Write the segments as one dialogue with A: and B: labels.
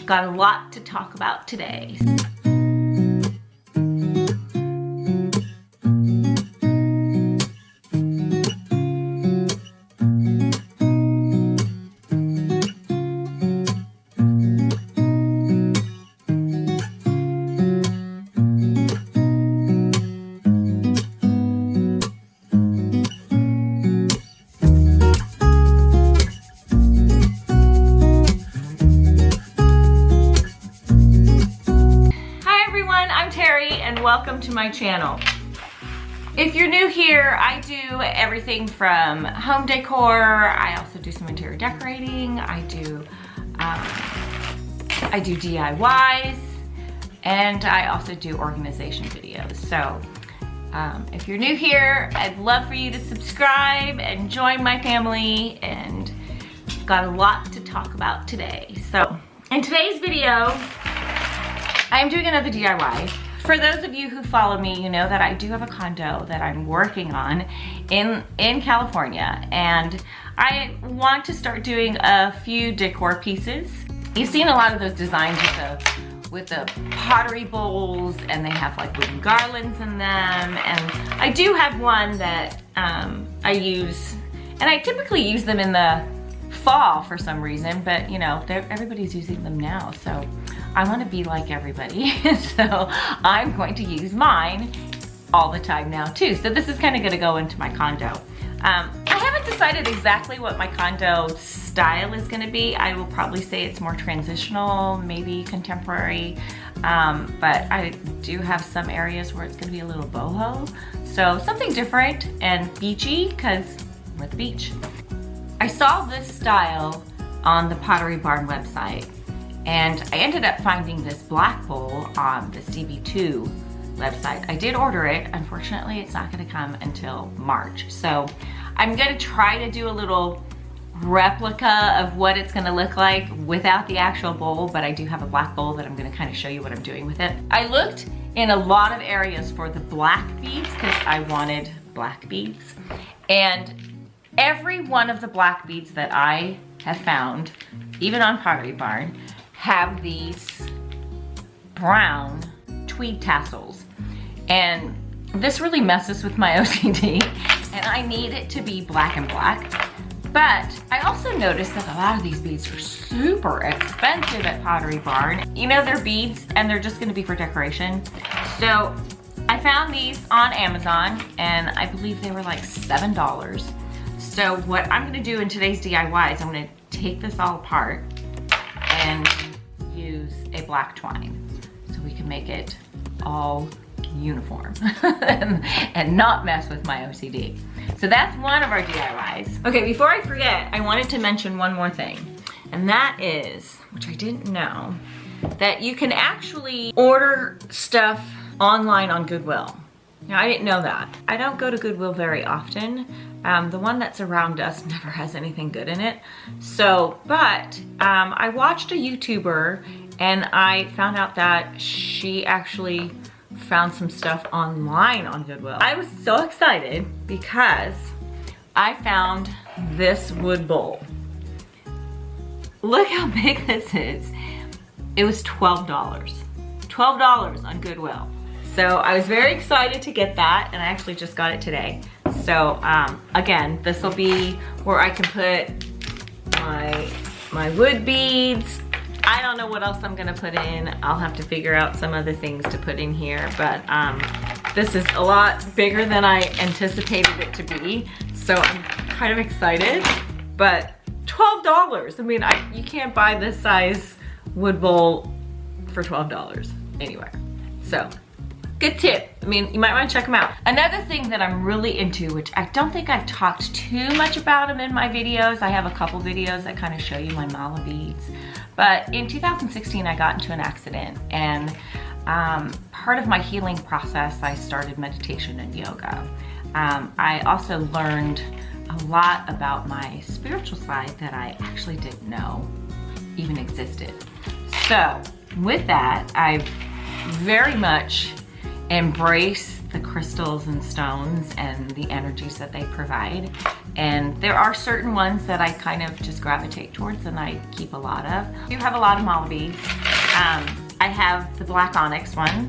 A: got a lot to talk about today. Welcome to my channel. If you're new here, I do everything from home decor. I also do some interior decorating. I do DIYs, and I also do organization videos. So if you're new here, I'd love for you to subscribe and join my family, and got a lot to talk about today. So in today's video, I'm doing another DIY. For those of you who follow me, you know that I do have a condo that I'm working on in California, and I want to start doing a few decor pieces. You've seen a lot of those designs with the pottery bowls, and they have like wooden garlands in them, and I do have one that I use, and I typically use them in the fall for some reason, but you know, everybody's using them now, so I want to be like everybody. So I'm going to use mine all the time now too. So this is kind of going to go into my condo. I haven't decided exactly what my condo style is going to be. I will probably say it's more transitional, maybe contemporary, but I do have some areas where it's going to be a little boho. So something different and beachy, because we're at the beach. I saw this style on the Pottery Barn website, and I ended up finding this black bowl on the CB2 website. I did order it. Unfortunately, it's not gonna come until March. So I'm gonna try to do a little replica of what it's gonna look like without the actual bowl, but I do have a black bowl that I'm gonna kind of show you what I'm doing with it. I looked in a lot of areas for the black beads because I wanted black beads. And every one of the black beads that I have found, even on Pottery Barn, have these brown tweed tassels. And this really messes with my OCD, and I need it to be black and black. But I also noticed that a lot of these beads are super expensive at Pottery Barn. You know, they're beads and they're just gonna be for decoration. So I found these on Amazon, and I believe they were like $7. So what I'm gonna do in today's DIY is I'm gonna take this all apart and use a black twine so we can make it all uniform and not mess with my OCD. So that's one of our DIYs. Okay, before I forget, I wanted to mention one more thing, and that is, which I didn't know, that you can actually order stuff online on Goodwill. Now, I didn't know that. I don't go to Goodwill very often. The one that's around us never has anything good in it. So, but I watched a YouTuber, and I found out that she actually found some stuff online on Goodwill. I was so excited because I found this wood bowl. Look how big this is. It was $12. $12 on Goodwill. So I was very excited to get that, and I actually just got it today. So again, this will be where I can put my wood beads. I don't know what else I'm gonna put in. I'll have to figure out some other things to put in here, but this is a lot bigger than I anticipated it to be. So I'm kind of excited, but $12. I mean, you can't buy this size wood bowl for $12 anywhere. So good tip. I mean, you might want to check them out. Another thing that I'm really into, which I don't think I've talked too much about them in my videos. I have a couple videos that kind of show you my mala beads. But in 2016, I got into an accident, and part of my healing process, I started meditation and yoga. I also learned a lot about my spiritual side that I actually didn't know even existed. So with that, I very much embrace the crystals and stones and the energies that they provide. And there are certain ones that I kind of just gravitate towards and I keep a lot of. I do have a lot of mala beads. I have the black onyx one.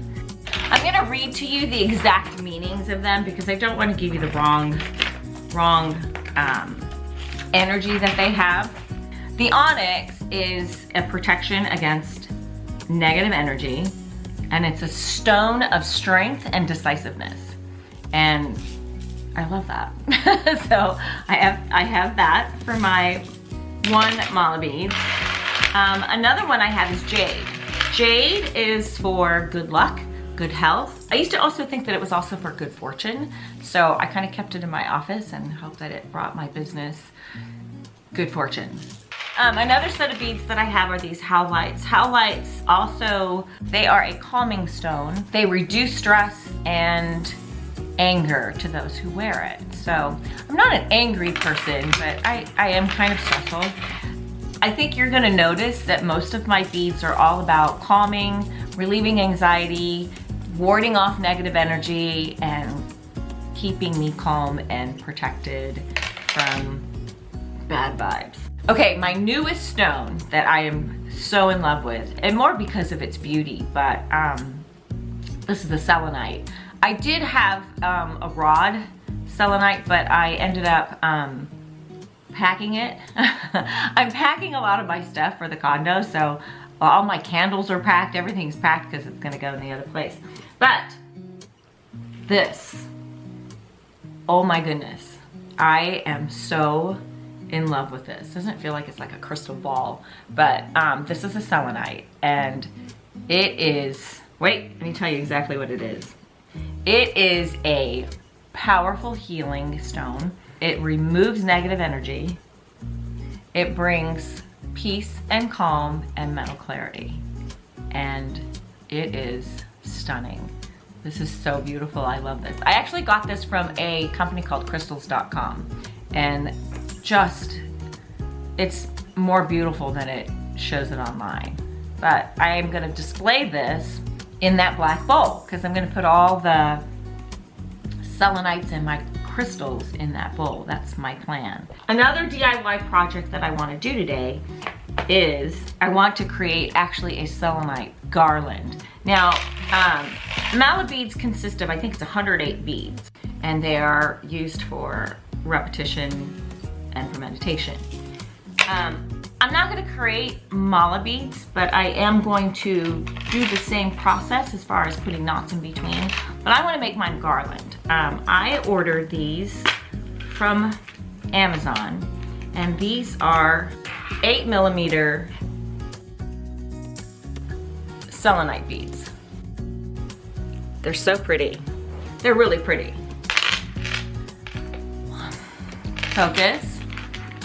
A: I'm gonna read to you the exact meanings of them because I don't want to give you the wrong energy that they have. The onyx is a protection against negative energy, and it's a stone of strength and decisiveness. And I love that. So I have that for my one mala beads. Another one I have is Jade. Jade is for good luck, good health. I used to also think that it was also for good fortune. So I kind of kept it in my office and hoped that it brought my business good fortune. Another set of beads that I have are these howlites. Howlites also, they are a calming stone. They reduce stress and anger to those who wear it. So I'm not an angry person, but I am kind of stressful. I think you're gonna notice that most of my beads are all about calming, relieving anxiety, warding off negative energy, and keeping me calm and protected from bad vibes. Okay, my newest stone that I am so in love with, and more because of its beauty, but this is the selenite. I did have a rod selenite, but I ended up packing it. I'm packing a lot of my stuff for the condo, so all my candles are packed, everything's packed because it's gonna go in the other place. But this, oh my goodness, I am so in love with this. Doesn't feel like it's like a crystal ball, but this is a selenite, and it is, wait, let me tell you exactly what it is. It is a powerful healing stone. It removes negative energy. It brings peace and calm and mental clarity. And it is stunning. This is so beautiful, I love this. I actually got this from a company called crystals.com, and just, it's more beautiful than it shows it online. But I am gonna display this in that black bowl because I'm gonna put all the selenites and my crystals in that bowl. That's my plan. Another DIY project that I wanna do today is I want to create actually a selenite garland. Now, mala beads consist of, I think it's 108 beads, and they are used for repetition and for meditation. I'm not gonna create mala beads, but I am going to do the same process as far as putting knots in between, but I wanna make mine garland. I ordered these from Amazon, and these are 8mm selenite beads. They're so pretty. They're really pretty. Focus.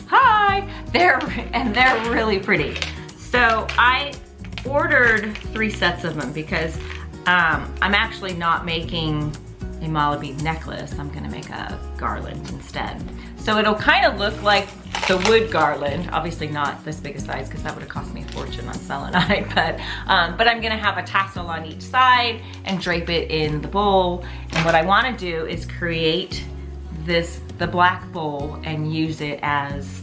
A: Hi! They're really pretty. So I ordered 3 sets of them because I'm actually not making a mala bead necklace. I'm gonna make a garland instead. So it'll kind of look like the wood garland, obviously not this big a size because that would have cost me a fortune on selenite, but I'm gonna have a tassel on each side and drape it in the bowl. And what I wanna do is create the black bowl and use it as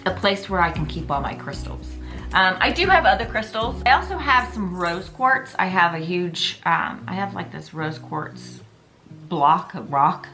A: a place where I can keep all my crystals. I do have other crystals. I also have some rose quartz. I have a huge, I have like this rose quartz block, a rock,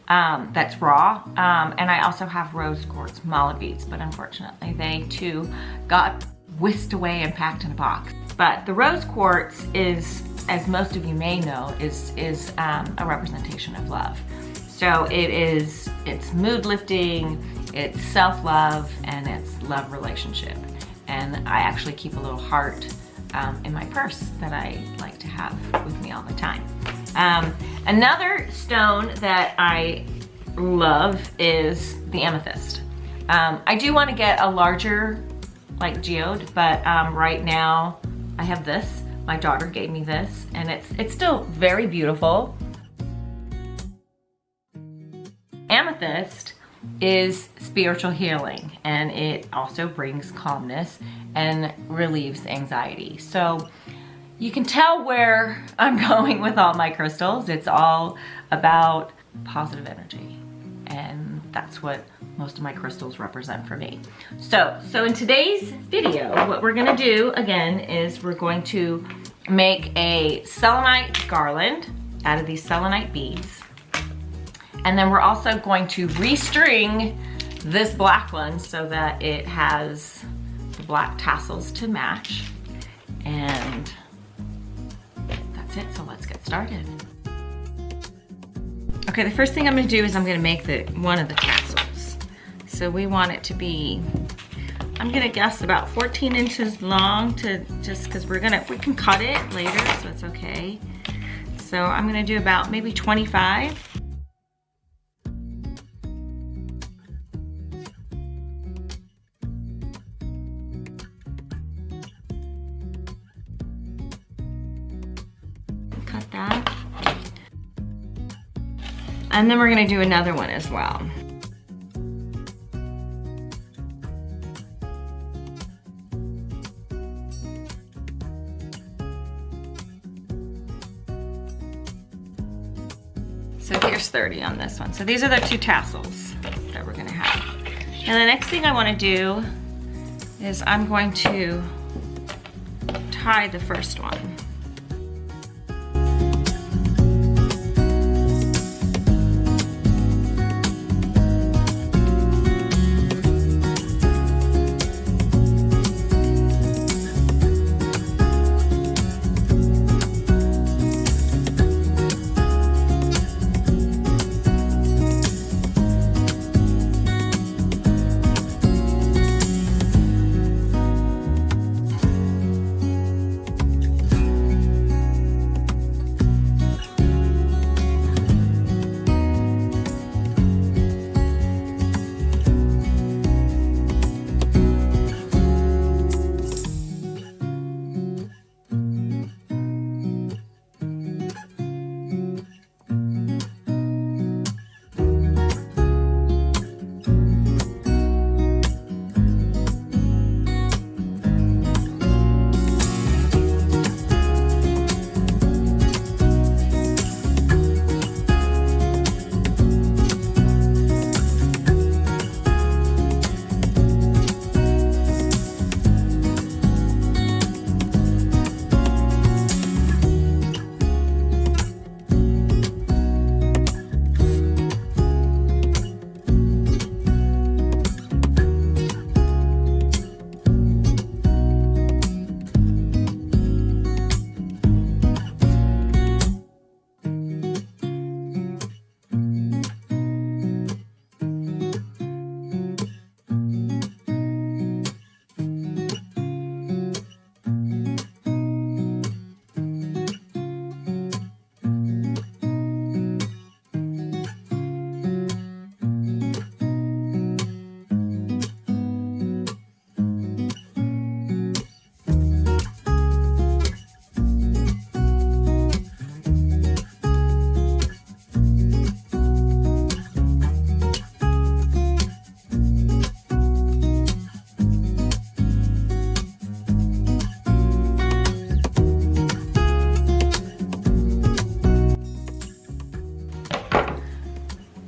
A: that's raw. And I also have rose quartz mala beads, but unfortunately they too got whisked away and packed in a box. But the rose quartz is, as most of you may know, is a representation of love. So it's mood lifting, it's self-love, and it's love relationship. And I actually keep a little heart in my purse that I like to have with me all the time. Another stone that I love is the amethyst. I do want to get a larger like geode, but right now I have this. My daughter gave me this, and it's still very beautiful. Amethyst is spiritual healing, and it also brings calmness and relieves anxiety. So you can tell where I'm going with all my crystals. It's all about positive energy. and that's what most of my crystals represent for me. So in today's video, what we're gonna do again is we're going to make a selenite garland out of these selenite beads. And then we're also going to restring this black one so that it has the black tassels to match. And that's it, so let's get started. Okay, the first thing I'm gonna do is I'm gonna make one of the tassels. So we want it to be, I'm gonna guess about 14 inches long, just because we can cut it later, so it's okay. So I'm gonna do about maybe 25. Cut that. And then we're gonna do another one as well. So here's 30 on this one. So these are the two tassels that we're gonna have. And the next thing I wanna do is I'm going to tie the first one.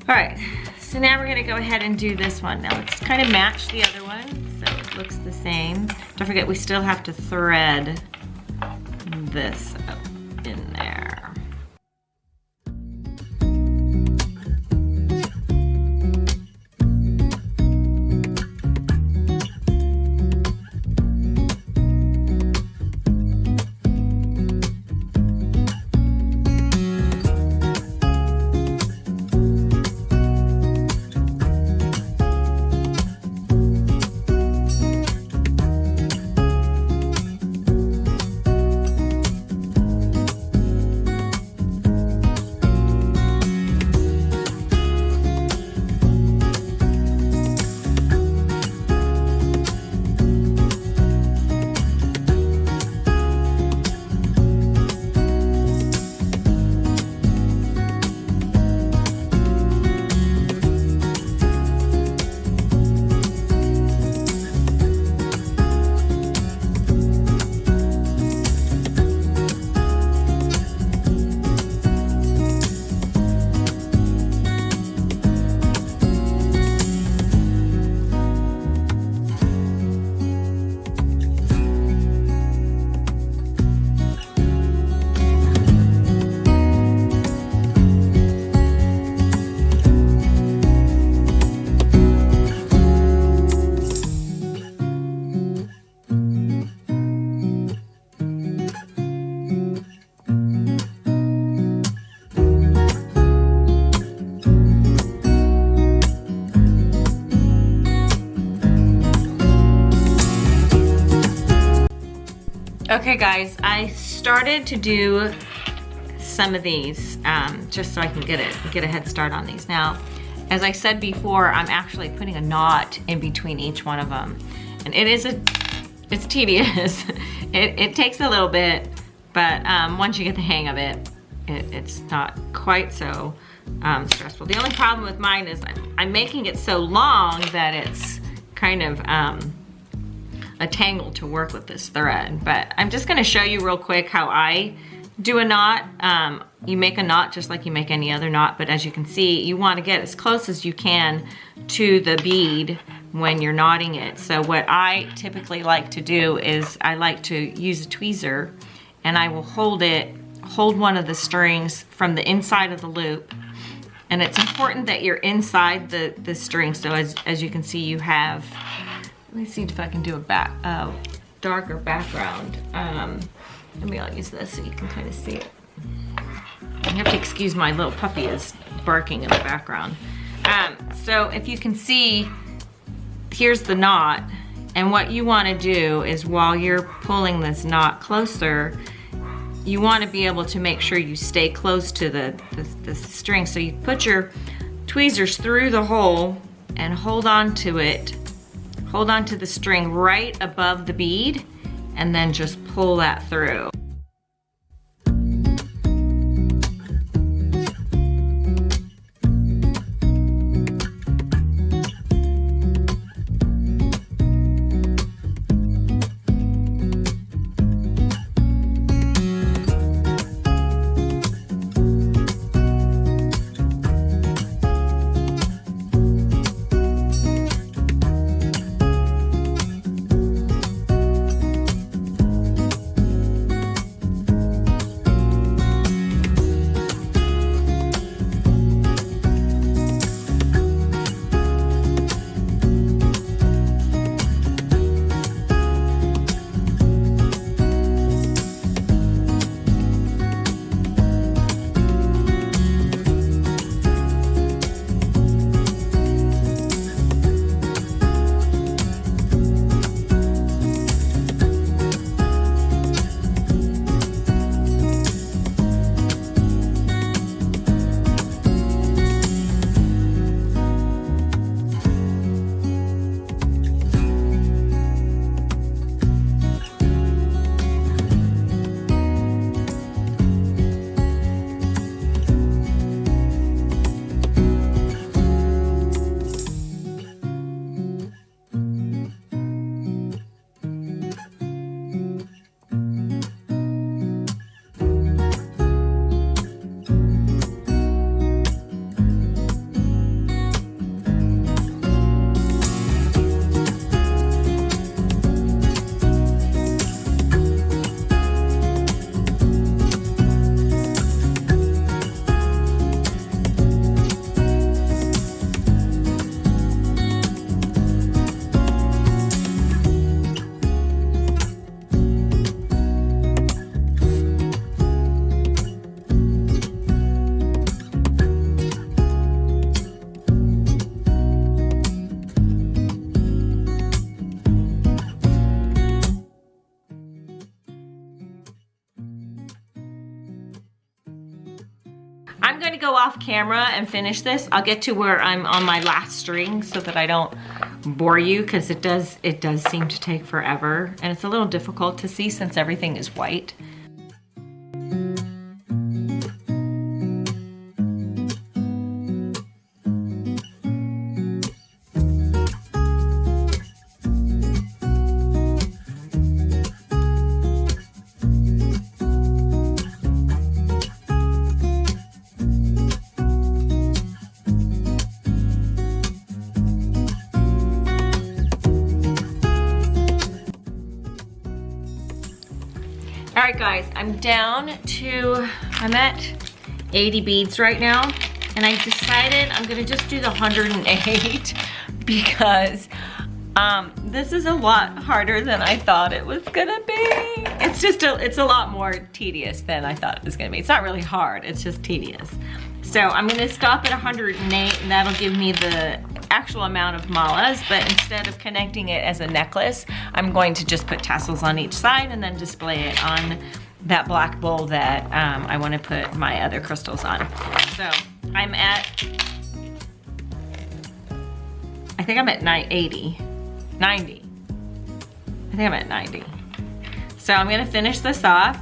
A: All right, so now we're gonna go ahead and do this one. Now let's kind of match the other one so it looks the same. Don't forget, we still have to thread this up in there. Okay guys, I started to do some of these just so I can get a head start on these. Now, as I said before, I'm actually putting a knot in between each one of them. And it's tedious. It takes a little bit, but once you get the hang of it, it's not quite so stressful. The only problem with mine is I'm making it so long that it's kind of a tangle to work with this thread. But I'm just gonna show you real quick how I do a knot. You make a knot just like you make any other knot, but as you can see, you wanna get as close as you can to the bead when you're knotting it. So what I typically like to do is I like to use a tweezer, and I will hold one of the strings from the inside of the loop. And it's important that you're inside the string. So as you can see, you have, let me see if I can do a darker background. Maybe I'll use this so you can kind of see it. You have to excuse my little puppy is barking in the background. So if you can see, here's the knot. And what you want to do is while you're pulling this knot closer, you want to be able to make sure you stay close to the string. So you put your tweezers through the hole and hold on to it. Hold on to the string right above the bead and then just pull that through. I'm going to go off camera and finish this. I'll get to where I'm on my last string so that I don't bore you, because it does seem to take forever, and it's a little difficult to see since everything is white. Alright guys, I'm at 80 beads right now, and I decided I'm gonna just do the 108 because this is a lot harder than I thought it was gonna be. It's a lot more tedious than I thought it was gonna be. It's not really hard, it's just tedious. So I'm gonna stop at 108, and that'll give me the actual amount of malas, but instead of connecting it as a necklace, I'm going to just put tassels on each side and then display it on that black bowl that I want to put my other crystals on. So I'm at, I think I'm at 90. I think I'm at 90. So I'm gonna finish this off,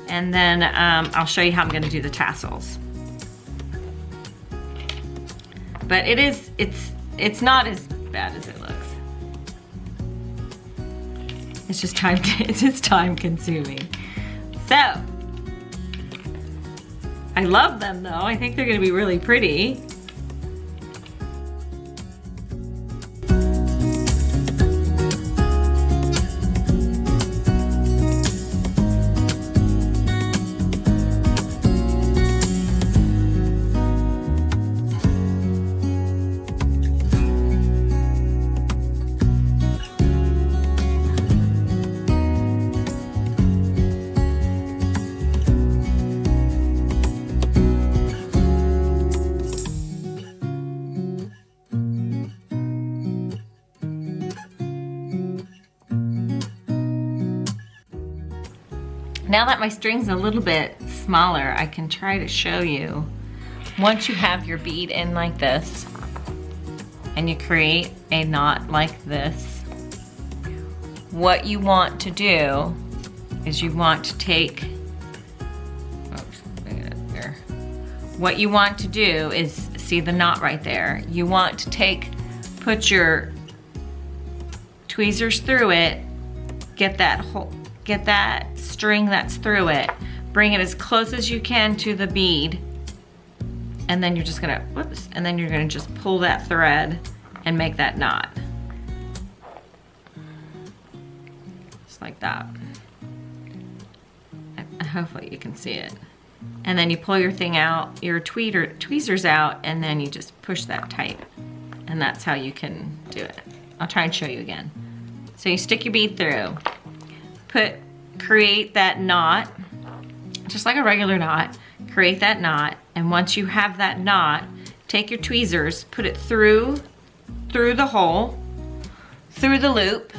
A: and then I'll show you how I'm gonna do the tassels. But it's not as bad as it looks. It's just time consuming. So, I love them though. I think they're gonna be really pretty. Now that my string's a little bit smaller, I can try to show you. Once you have your bead in like this, and you create a knot like this, what you want to do is you want to take, oops, bring it up here. What you want to do is, see the knot right there? You want to put your tweezers through it, get that string that's through it, bring it as close as you can to the bead, and then you're just gonna, whoops, and then you're gonna just pull that thread and make that knot. Just like that. And hopefully you can see it. And then you pull your thing out, your tweezers out, and then you just push that tight. And that's how you can do it. I'll try and show you again. So you stick your bead through, create that knot, just like a regular knot, create that knot, and once you have that knot, take your tweezers, put it through the hole, through the loop,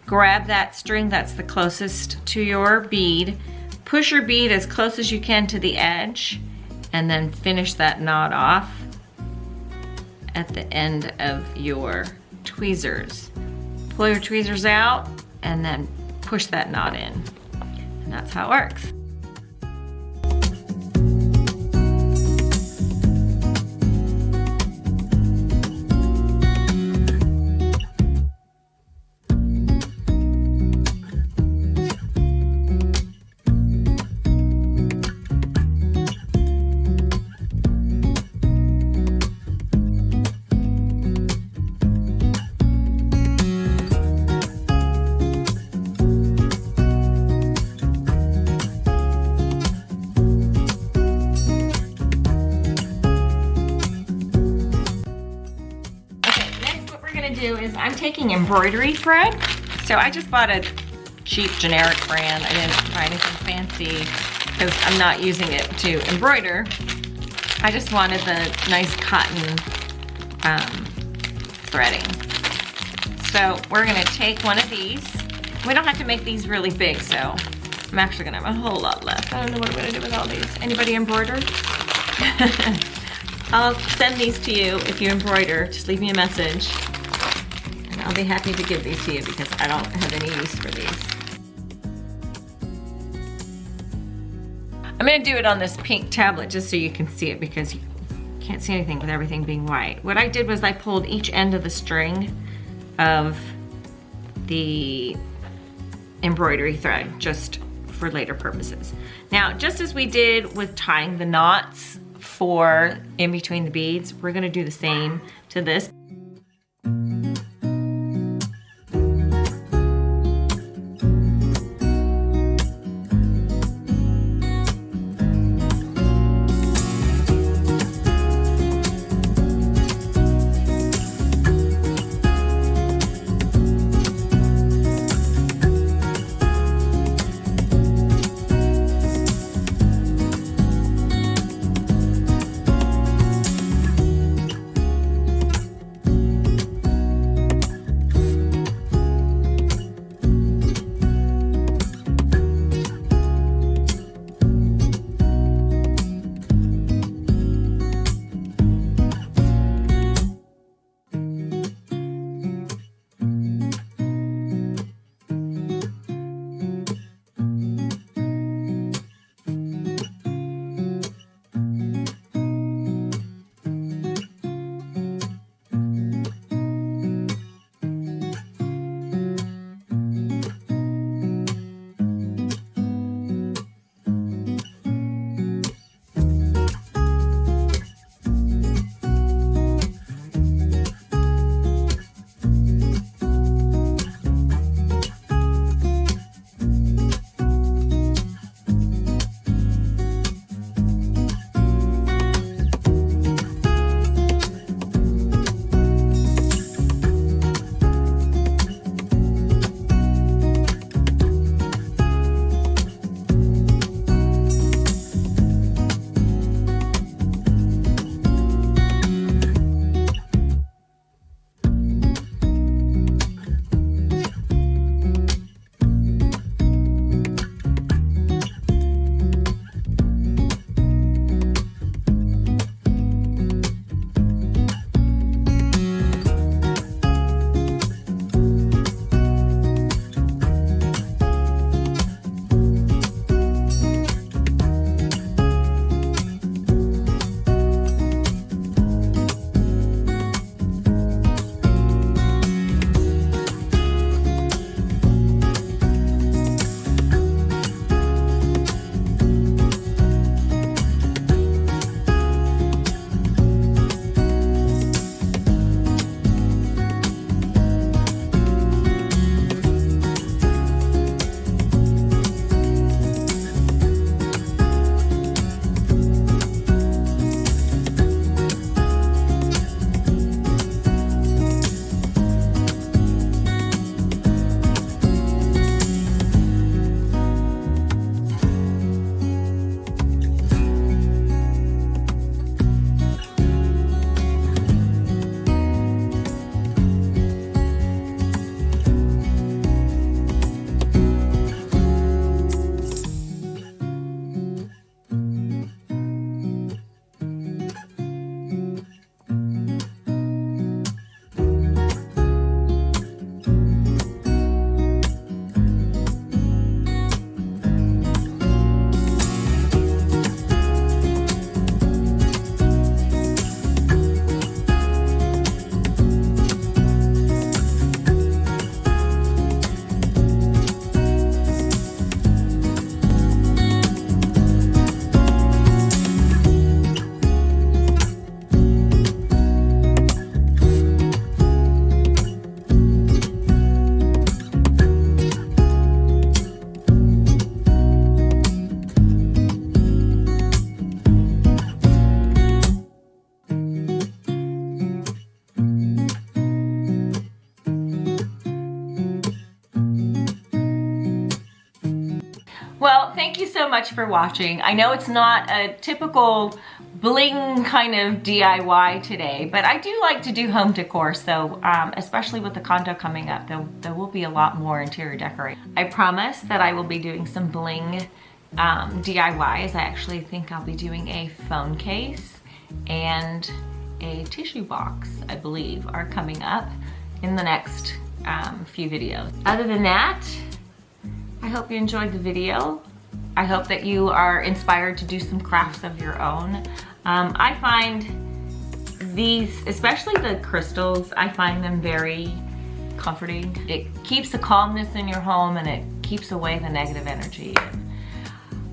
A: grab that string that's the closest to your bead, push your bead as close as you can to the edge, and then finish that knot off at the end of your tweezers. Pull your tweezers out and then push that knot in. And that's how it works. I'm taking embroidery thread. So I just bought a cheap generic brand. I didn't buy anything fancy because I'm not using it to embroider. I just wanted the nice cotton threading. So we're gonna take one of these. We don't have to make these really big, so I'm actually gonna have a whole lot left. I don't know what I'm gonna do with all these. Anybody embroider? I'll send these to you if you embroider. Just leave me a message. I'll be happy to give these to you because I don't have any use for these. I'm gonna do it on this pink tablet just so you can see it because you can't see anything with everything being white. What I did was I pulled each end of the string of the embroidery thread just for later purposes. Now, just as we did with tying the knots for in between the beads, we're gonna do the same to this. Well, thank you so much for watching. I know it's not a typical bling kind of DIY today, but I do like to do home decor, so especially with the condo coming up, there will be a lot more interior decorating. I promise that I will be doing some bling DIYs. I actually think I'll be doing a phone case and a tissue box, I believe, are coming up in the next few videos. Other than that, I hope you enjoyed the video. I hope that you are inspired to do some crafts of your own. I find these, especially the crystals, I find them very comforting. It keeps the calmness in your home and it keeps away the negative energy.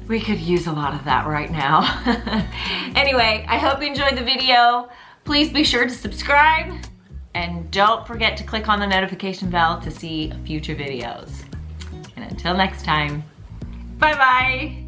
A: We could use a lot of that right now. Anyway, I hope you enjoyed the video. Please be sure to subscribe and don't forget to click on the notification bell to see future videos. And until next time, bye-bye.